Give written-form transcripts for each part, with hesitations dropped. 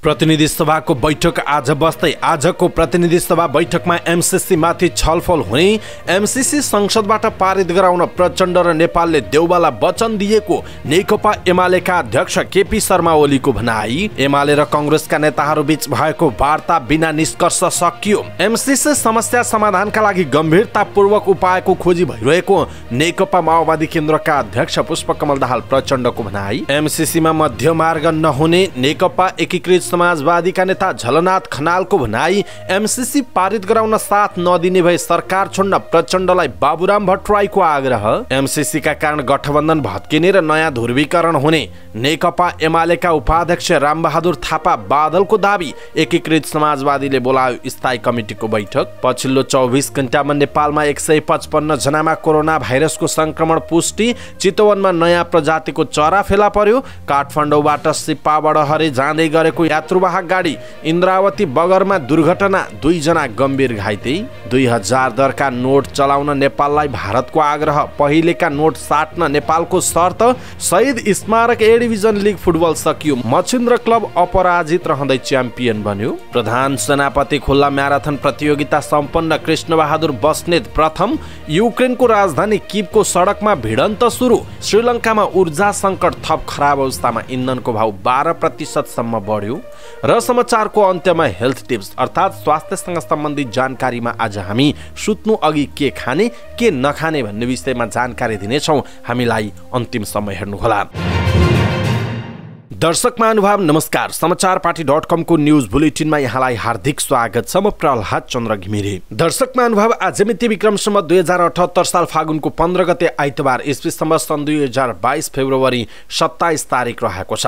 प्रतिनिधि सभाको बैठक आज बस्दै आजको प्रतिनिधि सभा बैठकमा एमसीसी माथि छलफल हुने, एमसीसी संसदबाट पारित गराउन प्रचण्ड र नेपालले देउबाला वचन दिएको नेकपा एमालेका अध्यक्ष केपी शर्मा ओलीको भनाई। एमाले र कांग्रेसका नेताहरू बीच भएको वार्ता बिना निष्कर्ष सकियो। एमसीसी समस्या समाधानका लागि गम्भीरतापूर्वक उपायको खोजी भइरहेको नेकपा माओवादी केन्द्रका अध्यक्ष पुष्पकमल दाहाल प्रचण्डको भनाई। एमसीसीमा मध्यमार्ग नहुने नेकपा एकीकृत समाजवादीका नेता झलनाथ खनालको भनाई। एमसीसी पारित गराउन साथ नदिने भए सरकार छोड्न प्रचण्डलाई बाबुराम भट्टराईको आग्रह। एमसीसी का कारण गठबन्धन भत्किने र नयाँ ध्रुवीकरण हुने नेकपा एमालेका उपाध्यक्ष रामबहादुर थापा बादलको दाबी। एकीकृत समाजवादीले बोलायो स्थायी कमिटीको बैठक। पछिल्लो 24 घण्टामा नेपालमा 155 जनामा कोरोना भाइरसको संक्रमण पुष्टि। चितवनमा नयाँ प्रजातिको चरा फेला पर्यो। काठमाडौँबाट सिपाबडहरे जाँदै गरेको यात्रुवाहक गाडी इन्द्रावती बगरमा दुर्घटना, 2 जना गम्भीर घाइते। 2000 दरका नोट चलाउन नेपाललाई भारतको आग्रह। पहिलेका नोट साट्न नेपालको शर्त। शहीद स्मारक ए डिभिजन लिग फुटबल सकियो। मछिन्द्र क्लब अपराजित रहँदै च्याम्पियन बन्यो। प्रधान सेनापति खुल्ला म्याराथन प्रतियोगिता सम्पन्न। कृष्णबहादुर बस्नेत प्रथम। युक्रेनको राजधानी कीवको सडकमा भिडन्त सुरु। श्रीलङ्कामा ऊर्जा सङ्कट थप खराब अवस्थामा इन्धनको भाउ 12% सम्म बढ्यो। र समाचारको अन्त्यमा हेल्थ टिप्स अर्थात् स्वास्थ्यसँग सम्बन्धित जानकारीमा आज हामी सुत्नु अघि के खाने के नखाने भन्ने विषयमा जानकारी दिनेछौँ। हामीलाई अन्तिम समय हेर्नुहोला। दर्शक महानुभाव नमस्कार। समाचारपाटी.com को न्यूज बुलेटिनमा यहाँलाई हार्दिक स्वागत छ। म प्रहलाद चन्द्र घिमिरे। दर्शक महानुभाव आज मिति विक्रम सम्वत 2078 साल फागुनको 15 गते आइतबार ईस्वी सम्वत सन् 2022 फेब्रुअरी 27 तारिक रहेको छ।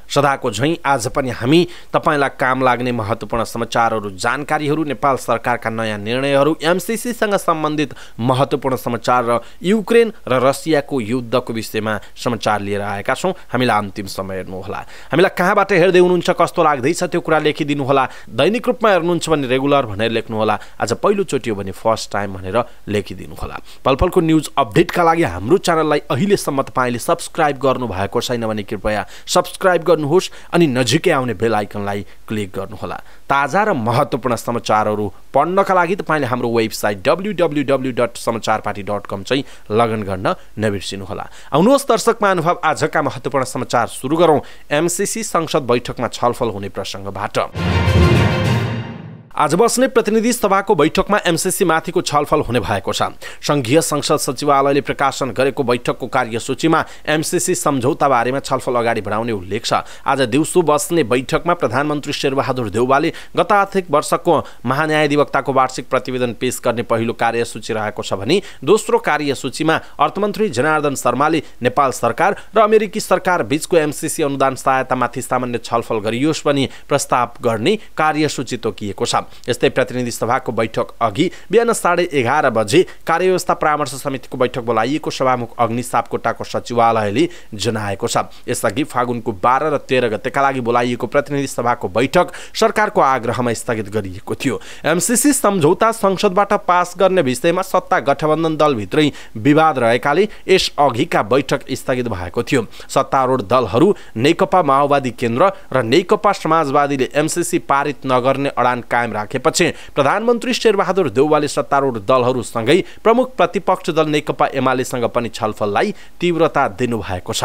सदाको झैं आज पनि हामी तपाईलाई काम लाग्ने महत्त्वपूर्ण समाचारहरू, जानकारीहरू, नेपाल सरकारका नयाँ निर्णयहरू, एमसीसीसँग सम्बन्धित महत्त्वपूर्ण समाचार र युक्रेन र रसियाको युद्धको विषयमा समाचार लिएर आएका छौँ। हामीलाई अन्तिम समय हेर्नुहोला। हामीलाई कहाँबाट हेर्दै हुनुहुन्छ, कस्तो लाग्दैछ त्यो कुरा लेखिदिनुहोला। दैनिक रूपमा हेर्नुहुन्छ भने रेगुलर भनेर लेख्नुहोला। आज पहिलोचोटि हो भने फर्स्ट टाइम भनेर लेखिदिनुहोला। पलपलको न्युज अपडेटका लागि हाम्रो च्यानललाई अहिलेसम्म तपाईँले सब्स्क्राइब गर्नु भएको छैन भने कृपया सब्स्क्राइब गर्नुहोस् अनि नजिकै आउने बेल आइकनलाई क्लिक गर्नुहोला। ताजा र महत्त्वपूर्ण समाचारहरू पढ्नका लागि तपाईले हाम्रो वेबसाइट www.समाचारपाटी.com चाहिँ लगइन गर्न नबिर्सिनुहोला। आउनुहोस् दर्शक महानुभाव आजका महत्त्वपूर्ण समाचार सुरु गरौँ। एमसीसी संसद बैठकमा छलफल हुने प्रसङ्गबाट। आज बस्ने प्रतिनिधि सभाको बैठकमा एमसीसी माथिको छलफल हुने भएको छ। संघीय संसद सचिवालयले प्रकाशन गरेको बैठकको कार्यसूचीमा एमसीसी सम्झौता बारेमा छलफल अगाडि बढाउने उल्लेख छ। आज दिउँसो बस्ने बैठकमा प्रधानमन्त्री शेरबहादुर देउवाले गत आर्थिक वर्षको महान्यायाधिवक्ताको वार्षिक प्रतिवेदन पेश गर्ने पहिलो कार्यसूची रहेको छ भने दोस्रो कार्यसूचीमा अर्थमन्त्री जनार्दन शर्माले नेपाल सरकार र अमेरिकी सरकार बीचको एमसीसी अनुदान सहायतामाथि सामान्य छलफल गरियोस् भनी प्रस्ताव गर्ने कार्यसूची तोकिएको छ। यस्तै प्रतिनिधि सभाको बैठक अघि बिहान 11:30 बजे कार्यव्यवस्था परामर्श समितिको बैठक बोलाइएको सभामुख अग्नि सापकोटाको सचिवालयले जनाएको छ। यसअघि फागुनको 12 र 13 गतेका लागि बोलाइएको प्रतिनिधि सभाको बैठक सरकारको आग्रहमा स्थगित गरिएको थियो। एमसीसी सम्झौता संसदबाट पास गर्ने विषयमा सत्ता गठबन्धन दलभित्रै विवाद रहेकाले यस अघिका बैठक स्थगित भएको थियो। सत्तारूढ दलहरू नेकपा माओवादी केन्द्र र नेकपा समाजवादीले एमसीसी पारित नगर्ने अडान कायम राखेपछि प्रधानमन्त्री शेरबहादुर देउवाले सत्तारूढ दलहरूसँगै प्रमुख प्रतिपक्ष दल नेकपा एमालेसँग पनि छलफललाई तीव्रता दिनुभएको छ।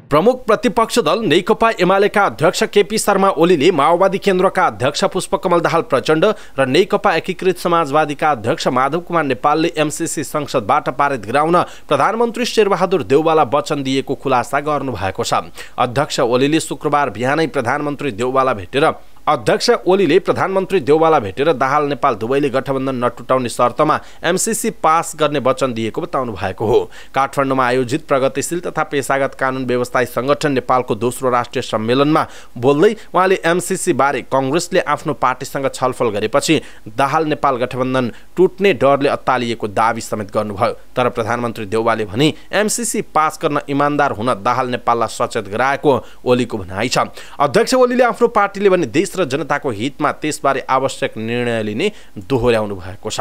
प्रमुख प्रतिपक्ष दल नेकपा एमालेका अध्यक्ष केपी शर्मा ओलीले माओवादी केन्द्रका अध्यक्ष पुष्पकमल दाहाल प्रचण्ड र नेकपा एकीकृत समाजवादीका अध्यक्ष माधव कुमार नेपालले एमसीसी संसदबाट पारित गराउन प्रधानमन्त्री शेरबहादुर देउवाला वचन दिएको खुलासा गर्नुभएको छ। अध्यक्ष ओलीले शुक्रबार बिहानै प्रधानमन्त्री देउवाला भेटेर दाहाल नेपाल दुवैले गठबन्धन नटुटाउने शर्तमा एमसीसी पास गर्ने वचन दिएको बताउनु भएको हो। काठमाडौँमा आयोजित प्रगतिशील तथा पेशागत कानुन व्यवस्थायी संगठन नेपालको दोस्रो राष्ट्रिय सम्मेलनमा बोल्दै उहाँले एमसीसी बारे कांग्रेसले आफ्नो पार्टीसँग छलफल गरेपछि दाहाल नेपाल गठबन्धन टुट्ने डरले अत्तालिएको दावी समेत गर्नुभयो। तर प्रधानमन्त्री देउवाले भने एमसीसी पास गर्न इमानदार हुन दाहाल नेपाललाई सचेत गराएको ओलीको भनाइ छ। अध्यक्ष ओलीले आफ्नो पार्टीले भने देश र जनताको हितमा त्यसबारे आवश्यक निर्णय लिने दोहोर्याउनु भएको छ।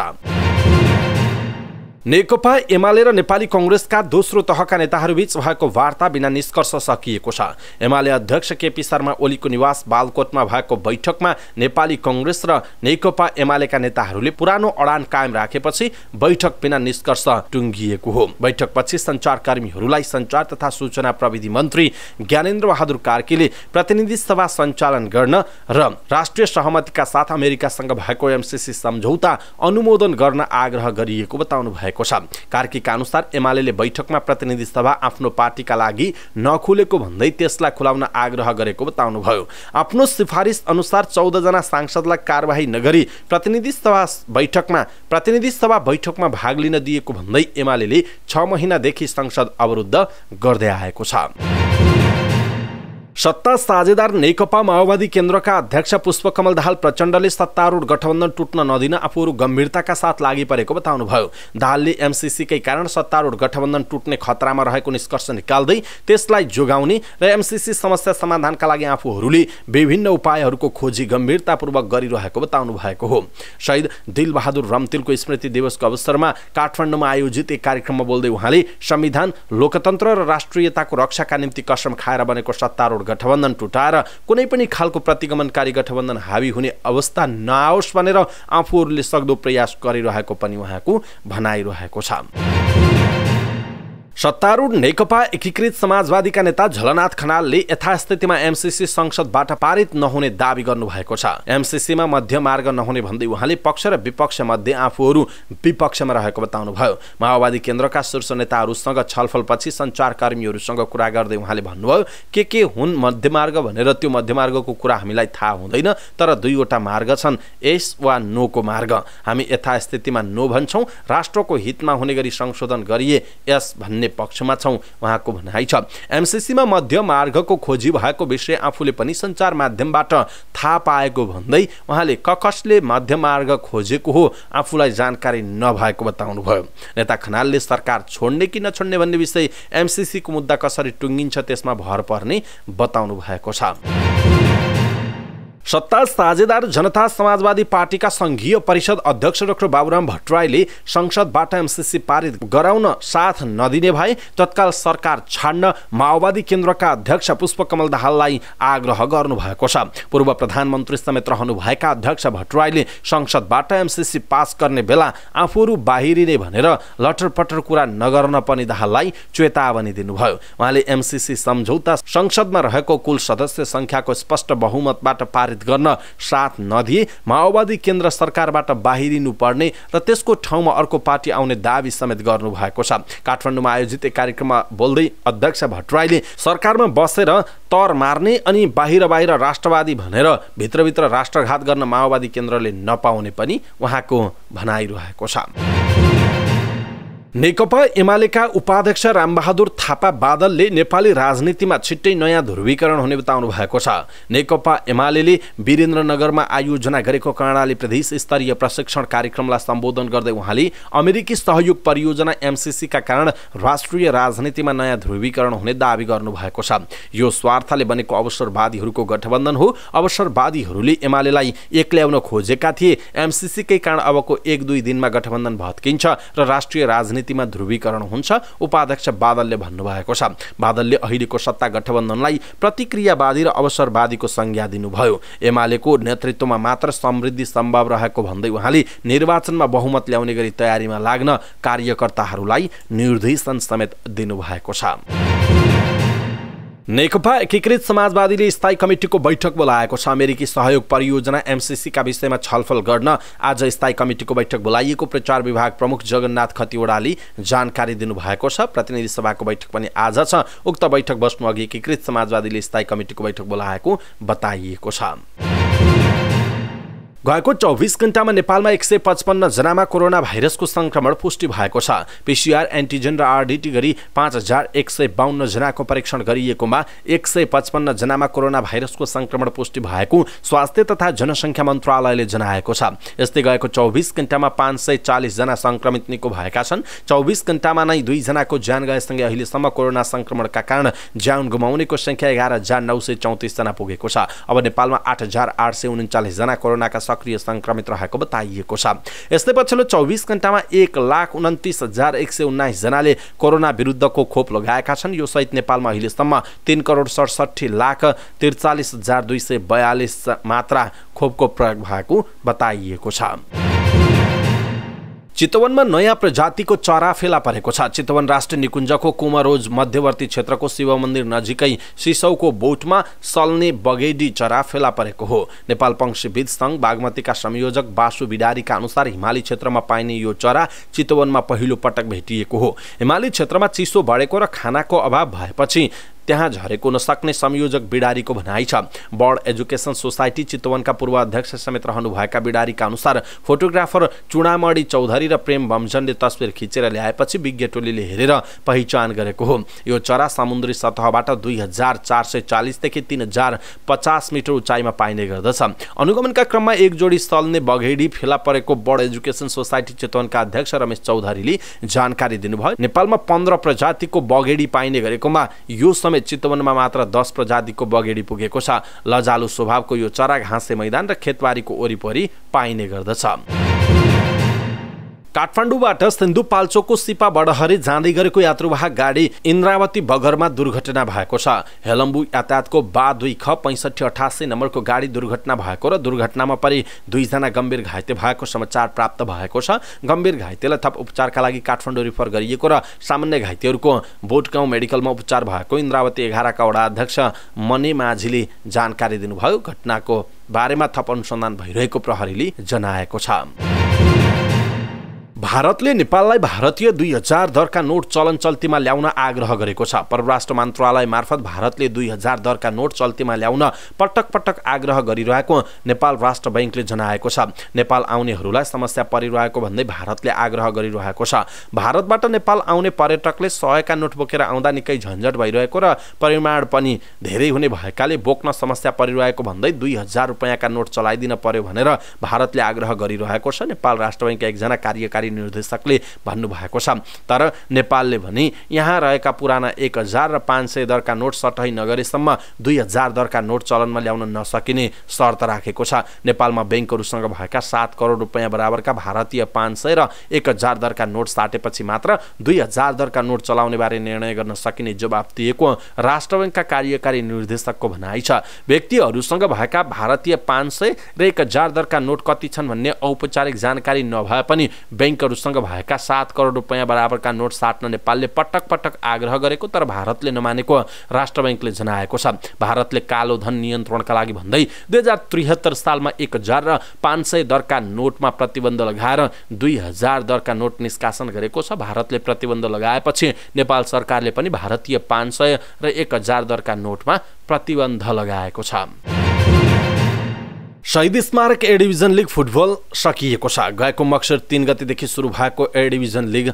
नेकपा एमाले र नेपाली कांग्रेसका दोस्रो तहका नेताहरूबीच भएको वार्ता बिना निष्कर्ष सकिएको छ। एमाले अध्यक्ष केपी शर्मा ओलीको निवास बालकोटमा भएको बैठकमा नेपाली कांग्रेस र नेकपा एमालेका नेताहरूले पुरानो अडान कायम राखेपछि बैठक बिना निष्कर्ष टुङ्गिएको हो। बैठकपछि सञ्चारकर्मीहरूलाई सञ्चार तथा सूचना प्रविधि मन्त्री ज्ञानेन्द्र बहादुर कार्कीले प्रतिनिधि सभा सञ्चालन गर्न र राष्ट्रिय सहमतिका साथ अमेरिकासँग भएको एमसीसी सम्झौता अनुमोदन गर्न आग्रह गरिएको बताउनु भएको छ। कार्कीका अनुसार एमालेले बैठकमा प्रतिनिधि सभा आफ्नो पार्टीका लागि नखुलेको भन्दै त्यसलाई खुलाउन आग्रह गरेको बताउनुभयो। आफ्नो सिफारिस अनुसार 14 जना सांसदलाई कारबाही नगरी प्रतिनिधि सभा बैठकमा भाग लिन दिएको भन्दै एमालेले 6 महिनादेखि संसद अवरुद्ध गर्दै आएको छ। सत्ता साझेदार नेकपा माओवादी केन्द्रका अध्यक्ष पुष्पकमल दाहाल प्रचण्डले सत्तारूढ गठबन्धन टुट्न नदिन आफूहरू गम्भीरताका साथ लागि परेको बताउनुभयो। दाहालले एमसीसीकै कारण सत्तारूढ गठबन्धन टुट्ने खतरामा रहेको निष्कर्ष निकाल्दै त्यसलाई जोगाउने र एमसीसी समस्या समाधानका लागि आफूहरूले विभिन्न उपायहरूको खोजी गम्भीरतापूर्वक गरिरहेको बताउनु भएको हो। शहीद दिलबहादुर रम्तिलको स्मृति दिवसको अवसरमा काठमाडौँमा आयोजित एक कार्यक्रममा बोल्दै उहाँले संविधान, लोकतन्त्र र राष्ट्रियताको रक्षाका निम्ति कसम खाएर बनेको सत्तारूढ गठबन्धन टुटाएर कुनै पनि खालको प्रतिगमनकारी गठबन्धन हावी हुने अवस्था नआओस् भनेर आफूहरूले सक्दो प्रयास गरिरहेको पनि उहाँको भनाइरहेको छ। सत्तारूढ नेकपा एकीकृत समाजवादीका नेता झलनाथ खनालले यथास्थितिमा एमसीसी संसदबाट पारित नहुने दावी गर्नुभएको छ। एमसीसीमा मध्यमार्ग नहुने भन्दै उहाँले पक्ष र विपक्ष मध्ये आफूहरू विपक्षमा रहेको बताउनुभयो। माओवादी केन्द्रका शीर्ष नेताहरूसँग छलफलपछि सञ्चारकर्मीहरूसँग कुरा गर्दै उहाँले भन्नुभयो, के हुन् मध्यमार्ग भनेर त्यो मध्यमार्गको कुरा हामीलाई थाहा हुँदैन, तर दुईवटा मार्ग छन्, यस वा नोको मार्ग। हामी यथास्थितिमा नो भन्छौँ, राष्ट्रको हितमा हुने गरी संशोधन गरिए यस भन्ने पक्षमा छौं, उहाँको भनाइ छ। एमसीसीमा मध्य मार्गको खोजी भएको विषय आफूले पनि सञ्चार माध्यमबाट थाहा पाएको भन्दै उहाँले कसले मध्य मार्ग खोजेको हो आफूलाई जानकारी नभएको बताउनुभयो। नेता खनालले सरकार छोड्ने कि नछोड्ने भन्ने विषय एमसीसीको मुद्दा कसरी टुङ्गिन्छ त्यसमा भर पर्ने बताउनु भएको छ। सत्ता साझेदार जनता समाजवादी पार्टीका संघीय परिषद अध्यक्ष डाक्टर बाबुराम भट्टराईले संसदबाट एमसीसी पारित गराउन साथ नदिने भए तत्काल सरकार छाड्न माओवादी केन्द्रका अध्यक्ष पुष्पकमल दाहाललाई आग्रह गर्नुभएको छ। पूर्व प्रधानमन्त्री समेत रहनुभएका अध्यक्ष भट्टराईले संसदबाट एमसीसी पास गर्ने बेला आफूहरू बाहिरिने भनेर लटरपटर कुरा नगर्न पनि दाहाललाई चेतावनी दिनुभयो। उहाँले एमसीसी सम्झौता संसदमा रहेको कुल सदस्य संख्याको स्पष्ट बहुमतबाट पारित गर्न साथ नदिए माओवादी केन्द्र सरकारबाट बाहिरिनु पर्ने र त्यसको ठाउँमा अर्को पार्टी आउने दावी समेत गर्नु भएको छ। काठमाडौँमा आयोजित एक कार्यक्रममा बोल्दै अध्यक्ष भट्टराईले सरकारमा बसेर तर मार्ने अनि बाहिर राष्ट्रवादी भनेर भित्रभित्र राष्ट्रघात गर्न माओवादी केन्द्रले नपाउने पनि उहाँको भनाइरहेको छ। नेकपा एमालेका उपाध्यक्ष रामबहादुर थापा बादलले नेपाली राजनीतिमा छिट्टै नयाँ ध्रुवीकरण हुने बताउनु भएको छ। नेकपा एमालेले वीरेन्द्रनगरमा आयोजना गरेको कर्णाली प्रदेश स्तरीय प्रशिक्षण कार्यक्रमलाई सम्बोधन गर्दै उहाँले अमेरिकी सहयोग परियोजना एमसीसीका कारण राष्ट्रिय राजनीतिमा नयाँ ध्रुवीकरण हुने दावी गर्नुभएको छ। यो स्वार्थले बनेको अवसरवादीहरूको गठबन्धन हो। अवसरवादीहरूले एमालेलाई एक्ल्याउन खोजेका थिए। एमसीसीकै कारण अबको 1-2 दिनमा गठबन्धन भत्किन्छ र राष्ट्रिय राजनीति ध्रुवीकरण हुन्छ, उपाध्यक्ष बादलले भन्नुभएको छ। बादलले अहिलेको सत्ता गठबन्धनलाई प्रतिक्रियावादी र अवसरवादीको संज्ञा दिनुभयो। एमालेको नेतृत्वमा मात्र समृद्धि सम्भव रहेको भन्दै उहाँले निर्वाचनमा बहुमत ल्याउने गरी तयारीमा लाग्न कार्यकर्ताहरूलाई निर्देशन समेत दिनुभएको छ। नेकपा एकीकृत समाजवादीले स्थायी कमिटीको बैठक बोलाएको छ। अमेरिकी सहयोग परियोजना एमसीसीका विषयमा छलफल गर्न आज स्थायी कमिटीको बैठक बोलाइएको प्रचार विभाग प्रमुख जगन्नाथ खतिवडाले जानकारी दिनुभएको छ। प्रतिनिधि सभाको बैठक पनि आज छ। उक्त बैठक बस्नु अघि एकीकृत समाजवादीले स्थायी कमिटीको बैठक बोलाएको बताइएको छ। गएको 24 घण्टामा नेपालमा 155 जनामा कोरोना भाइरसको संक्रमण पुष्टि भएको छ। पीसीआर एन्टिजेन र आरडीटी गरी 5152 जनाको परीक्षण गरिएकोमा 155 जनामा कोरोना भाइरसको संक्रमण पुष्टि भएको स्वास्थ्य तथा जनसङ्ख्या मन्त्रालयले जनाएको छ। यस्तै गएको 24 घण्टामा 540 जना संक्रमित निको भएका छन्। 24 घण्टामा नै 2 जनाको ज्यान गएसँगै अहिलेसम्म कोरोना संक्रमणका कारण ज्यान गुमाउनेको संख्या 11934 जना पुगेको छ। अब नेपालमा 8839 जना कोरोनाका सक्रिय संक्रमित रहेको बताइएको छ। यस्तै पछिल्लो 24 घण्टामा 1,29,119 जनाले कोरोना विरुद्धको खोप लगाएका छन्। यो सहित नेपालमा अहिलेसम्म 3,67,43,242 मात्रा खोपको प्रयोग भएको बताइएको छ। चितवनमा नयाँ प्रजातिको चरा फेला परेको छ। चितवन राष्ट्रिय निकुञ्जको कुमरोज मध्यवर्ती क्षेत्रको शिव मन्दिर नजिकै सिसौको बोटमा सल्ने बगेडी चरा फेला परेको हो। नेपाल पंक्षीविद संघ बागमतीका संयोजक बासु बिडारीका अनुसार हिमाली क्षेत्रमा पाइने यो चरा चितवनमा पहिलो पटक भेटिएको हो। हिमाली क्षेत्रमा चिसो बढेको र खानाको अभाव भएपछि त्यहाँ झरेको नसक्ने संयोजक बिडारीको भनाइ छ। बर्ड एजुकेसन सोसाइटी चितवनका पूर्व अध्यक्ष समेत रहनुभएका बिडारीका अनुसार फोटोग्राफर चुडामणी चौधरी र प्रेम बमजनले तस्बिर खिचेर ल्याएपछि विज्ञ टोलीले हेरेर पहिचान गरेको हो। यो चरा समुद्री सतहबाट 2,440 देखि 3,050 मिटर उचाइमा पाइने गर्दछ। अनुगमनका क्रममा एक जोडी सल्ने बघेडी फेला परेको बर्ड एजुकेसन सोसाइटी चितवनका अध्यक्ष रमेश चौधरीले जानकारी दिनुभयो। नेपालमा 15 प्रजातिको बघेडी पाइने गरेकोमा यो चितवनमा मात्र 10 प्रजातिको बगेडी पुगेको छ। लजालु स्वभावको यो चरा घाँसे मैदान र खेतबारीको वरिपरि पाइने गर्दछ। काठमाडौँबाट सिन्धुपाल्चोकको सिपा बडहरे जाँदै गरेको यात्रुवाहक गाडी इन्द्रावती बगरमा दुर्घटना भएको छ। हेलम्बु यातायातको बा 2ख6588 नम्बरको गाडी दुर्घटना भएको र दुर्घटनामा परि 2 जना गम्भीर घाइते भएको समाचार प्राप्त भएको छ। गम्भीर घाइतेलाई थप उपचारका लागि काठमाडौँ रिफर गरिएको र सामान्य घाइतेहरूको बोटगाउँ मेडिकलमा उपचार भएको इन्द्रावती 11 का वडा अध्यक्ष मने माझीले जानकारी दिनुभयो। घटनाको बारेमा थप अनुसन्धान भइरहेको प्रहरीले जनाएको छ। भारतले नेपाललाई भारतीय 2000 दरका नोट चलन चल्तीमा ल्याउन आग्रह गरेको छ। परराष्ट्र मन्त्रालय मार्फत भारतले 2000 दरका नोट चल्तीमा ल्याउन पटक पटक आग्रह गरिरहेको नेपाल राष्ट्र बैंकले जनाएको छ। नेपाल आउनेहरूलाई समस्या परिरहेको भन्दै भारतले आग्रह गरिरहेको छ। भारतबाट नेपाल आउने पर्यटकले 100 का नोट बोकेर आउँदा निकै झन्झट भइरहेको र परिमाण पनि धेरै हुने भएकाले बोक्न समस्या परिरहेको भन्दै 2000 रुपैयाँका नोट चलाइदिन पर्यो भनेर भारतले आग्रह गरिरहेको छ। नेपाल राष्ट्र बैंकका एकजना कार्यकारी निर्देशकले भन्नुभएको छ। तर नेपालले भने यहाँ रहेका पुराना 1000 र 500 दरका नोट सटै नगरेसम्म 2000 दरका नोट चलनमा ल्याउन नसकिने शर्त राखेको छ। नेपालमा बैंकहरूसँग भएका 7 करोड रुपैयाँ बराबरका भारतीय 500 र 1000 दरका नोट साटेपछि मात्र 2000 दरका नोट चलाउने बारे निर्णय गर्न सकिने जवाब दिएको राष्ट्र बैंकका कार्यकारी निर्देशकको भनाइ छ। व्यक्तिहरूसँग भएका भारतीय 500 र 1000 दरका नोट कति छन् भन्ने औपचारिक जानकारी नभए पनि बैंकहरूसँग भएका 7 करोड रुपैयाँ बराबरका नोट साट्न नेपालले पटक पटक आग्रह गरेको तर भारतले नमानेको राष्ट्र बैंकले जनाएको छ। भारतले कालो धन नियन्त्रणका लागि भन्दै 2073 सालमा 1000 र 500 दरका नोटमा प्रतिबन्ध लगाएर 2000 दरका नोट निष्कासन गरेको छ। भारतले प्रतिबन्ध लगाएपछि नेपाल सरकारले पनि भारतीय 500 र 1000 दरका नोटमा प्रतिबन्ध लगाएको छ। शहीद स्मारक ए डिभिजन लिग फुटबल सकिएको छ। गएको मक्सिर 3 गतेदेखि सुरु भएको ए डिभिजन लिग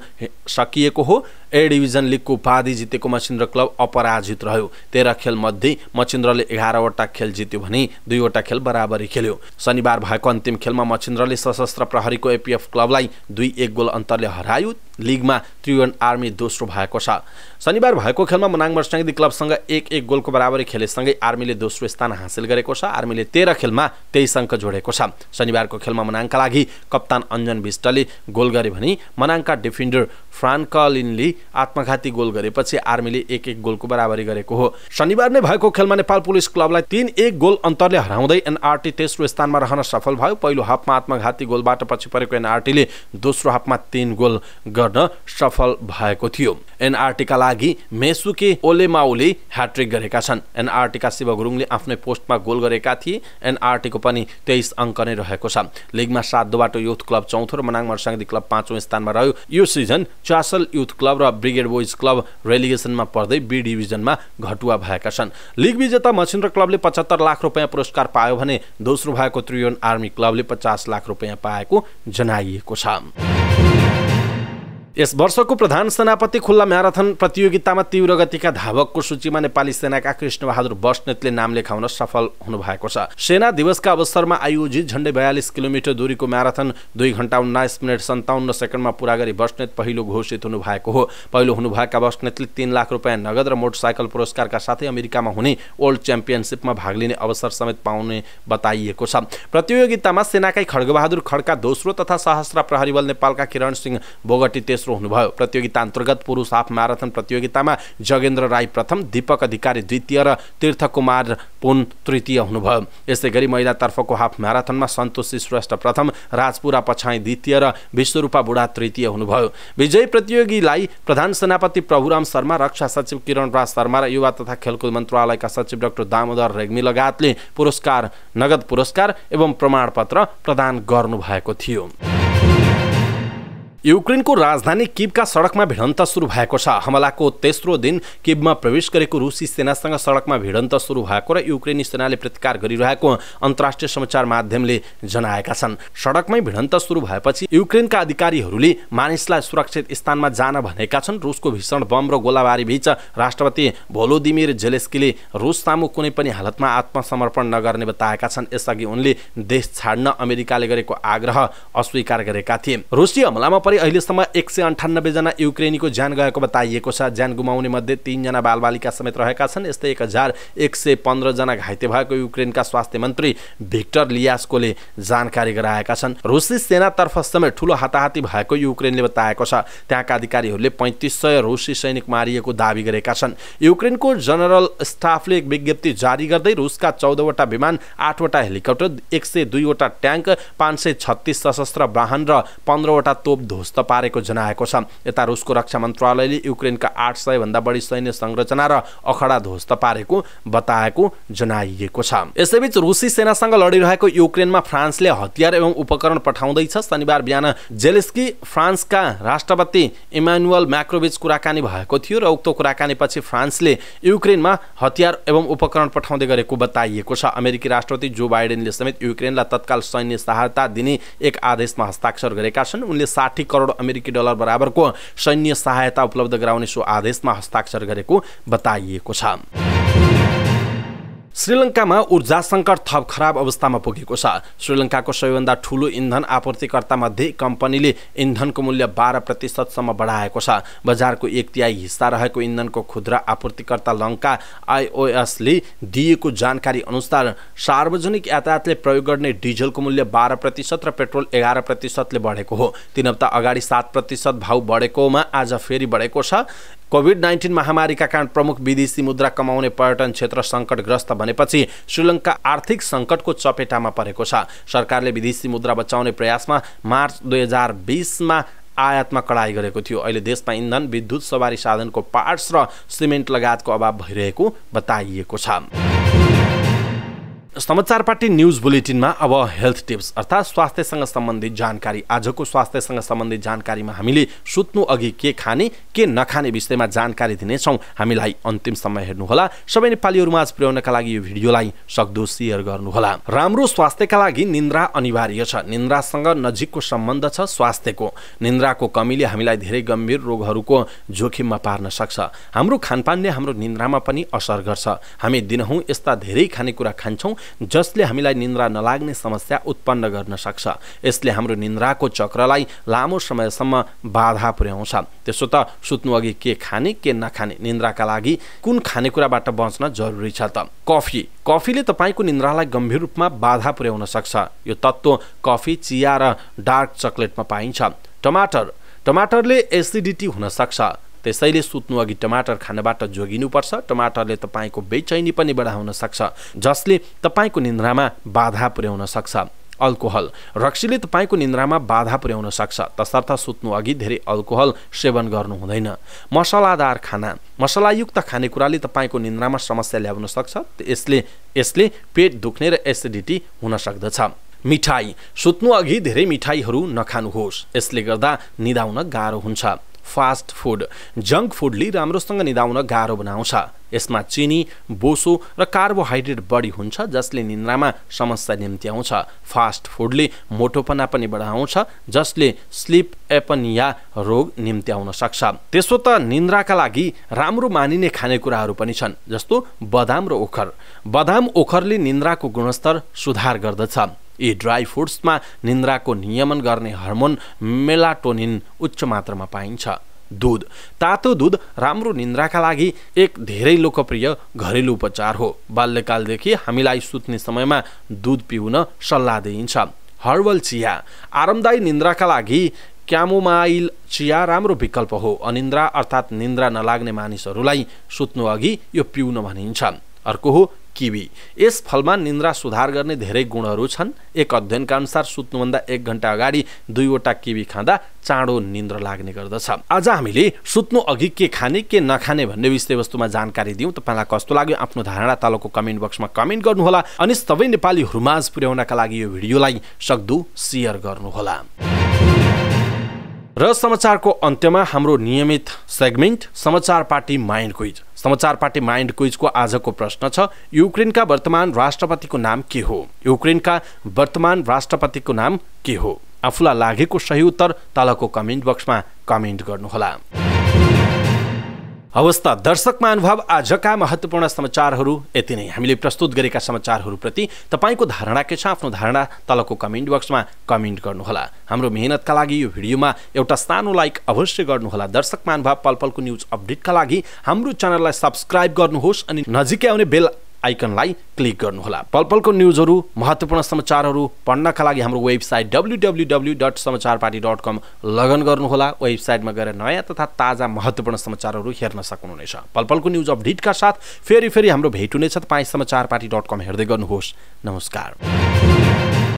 सकिएको हो। ए डिभिजन लिगको उपाधि जितेको मचिन्द्र क्लब अपराजित रह्यो। 13 खेल मध्ये मचिन्द्रले 11 वटा खेल जित्यो भने 2 वटा खेल बराबरी खेल्यो। शनिबार भएको अन्तिम खेलमा मचिन्द्रले सशस्त्र प्रहरीको एपीएफ क्लबलाई 2-1 गोल अन्तरले हरायो। लिगमा त्रिभुवन आर्मी दोस्रो भएको छ। शनिबार भएको खेलमा मनाङ मर्स्याङ्दी क्लबसँग 1-1 गोलको बराबरी खेलेसँगै आर्मीले दोस्रो स्थान हासिल गरेको छ। आर्मीले 13 खेलमा 23 अङ्क जोडेको छ। शनिबारको खेलमा मनाङका लागि कप्तान अञ्जन विष्टले गोल गरे भने मनाङका डिफेन्डर फ्रान्कलिनले आत्मघाती गोल गरेपछि आर्मीले 1-1 गोलको बराबरी गरेको हो। शनिबार नै भएको खेलमा नेपाल पुलिस क्लबलाई 3-1 गोल अन्तरले हराउँदै एनआरटी तेस्रो स्थानमा रहन सफल भयो। पहिलो हाफमा आत्मघाती गोलबाट पछि परेको एनआरटीले दोस्रो हाफमा 3 गोल गर्न सफल भएको थियो। एनआरटीका लागि मेसुके ओलेमाउले ह्याट्रिक गरेका छन्। एनआरटीका शिव गुरुङले आफ्नै पोस्टमा गोल गरेका थिए। एनआरटीको पनि 23 अङ्क नै रहेको छ। लिगमा 7 दोबाटो युथ क्लब चौथो र मनाङ मर्स्याङ्दी क्लब 5औं स्थानमा रह्यो। यो सिजन चासल युथ क्लब र ब्रिगेड बोइज क्लब रेलिगेसनमा पर्दै बी डिभिजनमा घटुवा भएका छन्। लिग विजेता मचिन्द्र क्लबले 75 लाख रुपैयाँ पुरस्कार पायो भने दोस्रो भएको त्रिभुवन आर्मी क्लबले 50 लाख रुपैयाँ पाएको जनाइएको छ। यस वर्षको प्रधान सेनापति खुल्ला म्याराथन प्रतियोगितामा तीव्र गतिका धावकको सूचीमा नेपाली सेनाका कृष्णबहादुर बस्नेतले नाम लेखाउन सफल हुनुभएको छ। सेना दिवसका अवसरमा आयोजित झण्डै 42 किलोमिटर दूरीको म्याराथन 2 घण्टा 19 मिनेट 57 सेकेन्डमा पूरा गरी बस्नेत पहिलो घोषित हुनुभएको हो। पहिलो हुनुभएका बस्नेतले 3 लाख रुपैयाँ नगद र मोटरसाइकल पुरस्कारका साथै अमेरिकामा हुने वर्ल्ड च्याम्पियनसिपमा भाग लिने अवसर समेत पाउने बताइएको छ। प्रतियोगितामा सेनाकै खड्गबहादुर खड्का दोस्रो तथा सशस्त्र प्रहरी बल नेपालका किरण सिंह बोगटी तेस्रो हुनुभयो। प्रतियोगिता अन्तर्गत पुरुष हाफ म्याराथन प्रतियोगितामा जगेन्द्र राई प्रथम, दीपक अधिकारी द्वितीय र तीर्थकुमार पुन तृतीय हुनुभयो। यसै गरी महिलातर्फको हाफ म्याराथनमा सन्तोषी श्रेष्ठ प्रथम, राजपुरा पछाई द्वितीय र विश्वरूपा बुढा तृतीय हुनुभयो। विजयी प्रतियोगीलाई प्रधान सेनापति प्रभुराम शर्मा, रक्षा सचिव किरणराज शर्मा र युवा तथा खेलकुद मन्त्रालयका सचिव डाक्टर दामोदर रेग्मी लगायतले पुरस्कार, नगद पुरस्कार एवं प्रमाणपत्र प्रदान गर्नुभएको थियो। युक्रेनको राजधानी किभका सडकमा भिडन्त सुरु भएको छ। हमलाको तेस्रो दिन किभमा प्रवेश गरेको रुसी सेनासँग सडकमा भिडन्त सुरु भएको र युक्रेनी सेनाले प्रतिकार गरिरहेको अन्तर्राष्ट्रिय समाचार माध्यमले जनाएका छन्। सडकमै भिडन्त सुरु भएपछि युक्रेनका अधिकारीहरूले मानिसलाई सुरक्षित स्थानमा जान भनेका छन्। रुसको भीषण बम र गोलाबारी बीच राष्ट्रपति भोलोदिमिर जेलेस्कीले रुस सामु कुनै पनि हालतमा आत्मसमर्पण नगर्ने बताएका छन्। यसअघि उनले देश छाड्न अमेरिकाले गरेको आग्रह अस्वीकार गरेका थिए। रुसी हमलामा अहिलेसम्म 198 जना युक्रेनीको ज्यान गएको बताइएको छ। ज्यान गुमाउने मध्ये 3 जना बालबालिका समेत रहेका छन्। यस्तै 1115 जना घाइते भएको युक्रेनका स्वास्थ्य मन्त्री भिक्टर लियास्कोले जानकारी गराएका छन्। रुसी सेनातर्फ समेत ठूलो हाताहाती भएको युक्रेनले बताएको छ। त्यहाँका अधिकारीहरूले 3500 रुसी सैनिक मारिएको दावी गरेका छन्। युक्रेनको जनरल स्टाफले एक विज्ञप्ति जारी गर्दै रुसका 14 वटा विमान, 8 वटा हेलिकप्टर, 102 वटा ट्याङ्क, 536 सशस्त्र वाहन र 15 वटा तोप ध्वस्त पारेको जनाएको छ। यता रुसको रक्षा मन्त्रालयले युक्रेनका 800 भन्दा बढी सैन्य संरचना र अखडा ध्वस्त पारेको बताएको जनाइएको छ। यसैबीच रुसी सेनासँग लडिरहेको युक्रेनमा फ्रान्सले हतियार एवं उपकरण पठाउँदैछ। शनिबार बिहान जेलेस्की फ्रान्सका राष्ट्रपति इमानुएल म्याक्रोबीच कुराकानी भएको थियो र उक्त कुराकानीपछि फ्रान्सले युक्रेनमा हतियार एवं उपकरण पठाउँदै गरेको बताइएको छ। अमेरिकी राष्ट्रपति जो बाइडेनले समेत युक्रेनलाई तत्काल सैन्य सहायता दिने एक आदेशमा हस्ताक्षर गरेका छन्। उनले 60 करोड अमेरिकी डलर बराबरको सैन्य सहायता उपलब्ध गराउने सो आदेशमा हस्ताक्षर गरेको बताइएको छ। श्रीलङ्कामा ऊर्जा सङ्कट थप खराब अवस्थामा पुगेको छ। श्रीलङ्काको सबैभन्दा ठूलो इन्धन आपूर्तिकर्ता मध्ये कम्पनीले इन्धनको मूल्य 12% सम्म बढाएको छ। बजारको 1/3 हिस्सा रहेको इन्धनको खुद्रा आपूर्तिकर्ता लङ्का आइओएसले दिएको जानकारी अनुसार सार्वजनिक यातायातले प्रयोग गर्ने डिजलको मूल्य 12% र पेट्रोल 11%ले बढेको हो। 3 हप्ता अगाडि 7% भाउ बढेकोमा आज फेरि बढेको छ। कोभिड-19 महामारीका कारण प्रमुख विदेशी मुद्रा कमाउने पर्यटन क्षेत्र सङ्कटग्रस्त बनेपछि श्रीलङ्का आर्थिक सङ्कटको चपेटामा परेको छ। सरकारले विदेशी मुद्रा बचाउने प्रयासमा मार्च 2020मा आयातमा कडाई गरेको थियो। अहिले देशमा इन्धन, विद्युत सवारी साधनको पार्ट्स र सिमेन्ट लगायतको अभाव भइरहेको बताइएको छ। समाचार पार्टी न्यूज बुलेटिनमा अब हेल्थ टिप्स अर्थात् स्वास्थ्यसँग सम्बन्धित जानकारी। आजको स्वास्थ्यसँग सम्बन्धित जानकारीमा हामीले सुत्नु अघि के खाने के नखाने विषयमा जानकारी दिनेछौँ। हामीलाई अन्तिमसम्म हेर्नुहोला। सबै नेपालीहरूमाझ पुर्याउनका लागि यो भिडियोलाई सक्दो सेयर गर्नुहोला। राम्रो स्वास्थ्यका लागि निन्द्रा अनिवार्य छ। निन्द्रासँग नजिकको सम्बन्ध छ स्वास्थ्यको। निन्द्राको कमीले हामीलाई धेरै गम्भीर रोगहरूको जोखिममा पार्न सक्छ। हाम्रो खानपानले हाम्रो निन्द्रामा पनि असर गर्छ। हामी दिनहुँ यस्ता धेरै खानेकुरा खान्छौँ जसले हामीलाई निन्द्रा नलाग्ने समस्या उत्पन्न गर्न सक्छ। यसले हाम्रो निन्द्राको चक्रलाई लामो समयसम्म बाधा पुर्याउँछ। त्यसो त सुत्नु अघि के खाने के नखाने, निन्द्राका लागि कुन खानेकुराबाट बच्न जरुरी छ त? कफीले तपाईँको निन्द्रालाई गम्भीर रूपमा बाधा पुर्याउन सक्छ। यो तत्त्व कफी, चिया र डार्क चकलेटमा पाइन्छ। टमाटरले एसिडिटी हुन सक्छ। त्यसैले सुत्नु अघि टमाटर खानबाट जोगिनुपर्छ। टमाटरले तपाईँको बेचैनी पनि बढाउन सक्छ जसले तपाईँको निन्द्रामा बाधा पुर्याउन सक्छ। अल्कोहल, रक्सीले तपाईँको निन्द्रामा बाधा पुर्याउन सक्छ। तसर्थ सुत्नु अघि धेरै अल्कोहल सेवन गर्नु हुँदैन। मसलादार खाना, मसलायुक्त खानेकुराले तपाईँको निन्द्रामा समस्या ल्याउन सक्छ। यसले पेट दुख्ने र एसिडिटी हुन सक्दछ। मिठाई, सुत्नु अघि धेरै मिठाईहरू नखानुहोस्। यसले गर्दा निदाउन गाह्रो हुन्छ। फास्ट फुड जङ्क फुडले राम्रोसँग निदाउन गाह्रो बनाउँछ। यसमा चिनी, बोसो र कार्बोहाइड्रेट बढी हुन्छ जसले निन्द्रामा समस्या निम्त्याउँछ। फास्ट फुडले मोटोपना पनि बढाउँछ जसले स्लिप एपनिया रोग निम्त्याउन सक्छ। त्यसो त निन्द्राका लागि राम्रो मानिने खानेकुराहरू पनि छन् जस्तो बदाम र ओखर। बदाम ओखरले निन्द्राको गुणस्तर सुधार गर्दछ। यी ड्राई फ्रुट्समा निन्द्राको नियमन गर्ने हार्मोन मेलाटोनिन उच्च मात्रामा पाइन्छ। दूध तातो दूध राम्रो निन्द्राका लागि एक धेरै लोकप्रिय घरेलु उपचार हो। बाल्यकालदेखि हामीलाई सुत्ने समयमा दूध पिउन सल्लाह दिइन्छ। हर्बल चिया आरामदायी निन्द्राका लागि क्यामोमाइल चिया राम्रो विकल्प हो। अनिन्द्रा अर्थात् निन्द्रा नलाग्ने मानिसहरूलाई सुत्नु अघि यो पिउन भनिन्छ। अर्को हो किवी। यस फलमा निन्द्रा सुधार गर्ने धेरै गुणहरू छन्। एक अध्ययनका अनुसार सुत्नुभन्दा 1 घण्टा अगाडि 2वटा किवी खाँदा चाँडो निन्द्रा लाग्ने गर्दछ। आज हामीले सुत्नु अघि के खाने के नखाने भन्ने विषयवस्तुमा जानकारी दियौँ। तपाईँलाई कस्तो लाग्यो आफ्नो धारणा तलको कमेन्ट बक्समा कमेन्ट गर्नुहोला अनि सबै नेपालीहरूमाझ पुर्याउनका लागि यो भिडियोलाई सक्दो सेयर गर्नुहोला। र समाचारको अन्त्यमा हाम्रो नियमित सेगमेन्ट समाचार पार्टी माइन्ड क्विज। समाचार पार्टी माइन्ड क्विजको आजको प्रश्न छ युक्रेनका वर्तमान राष्ट्रपतिको नाम के हो? युक्रेनका वर्तमान राष्ट्रपतिको नाम के हो? आफूलाई लागेको सही उत्तर तलको कमेन्ट बक्समा कमेन्ट गर्नुहोला। अवस्था दर्शक महानुभाव आजका महत्त्वपूर्ण समाचारहरू यति नै। हामीले प्रस्तुत गरेका समाचारहरूप्रति तपाईँको धारणा के छ? आफ्नो धारणा तलको कमेन्ट बक्समा कमेन्ट गर्नुहोला। हाम्रो मेहनतका लागि यो भिडियोमा एउटा सानो लाइक अवश्य गर्नुहोला। दर्शक महानुभाव पल पलको न्युज अपडेटका लागि हाम्रो च्यानललाई सब्स्क्राइब गर्नुहोस् अनि नजिकै आउने बेल आइकनलाई क्लिक गर्नुहोला। पल पलको न्युजहरू महत्त्वपूर्ण समाचारहरू पढ्नका लागि हाम्रो वेबसाइट www.समाचारपार्टी.com लगइन गर्नुहोला। वेबसाइटमा गएर नयाँ तथा ताजा महत्त्वपूर्ण समाचारहरू हेर्न सक्नुहुनेछ। पल पलको न्युज अपडेटका साथ फेरि हाम्रो भेट हुनेछ। तपाईँ समाचारपार्टी.com हेर्दै गर्नुहोस्। नमस्कार।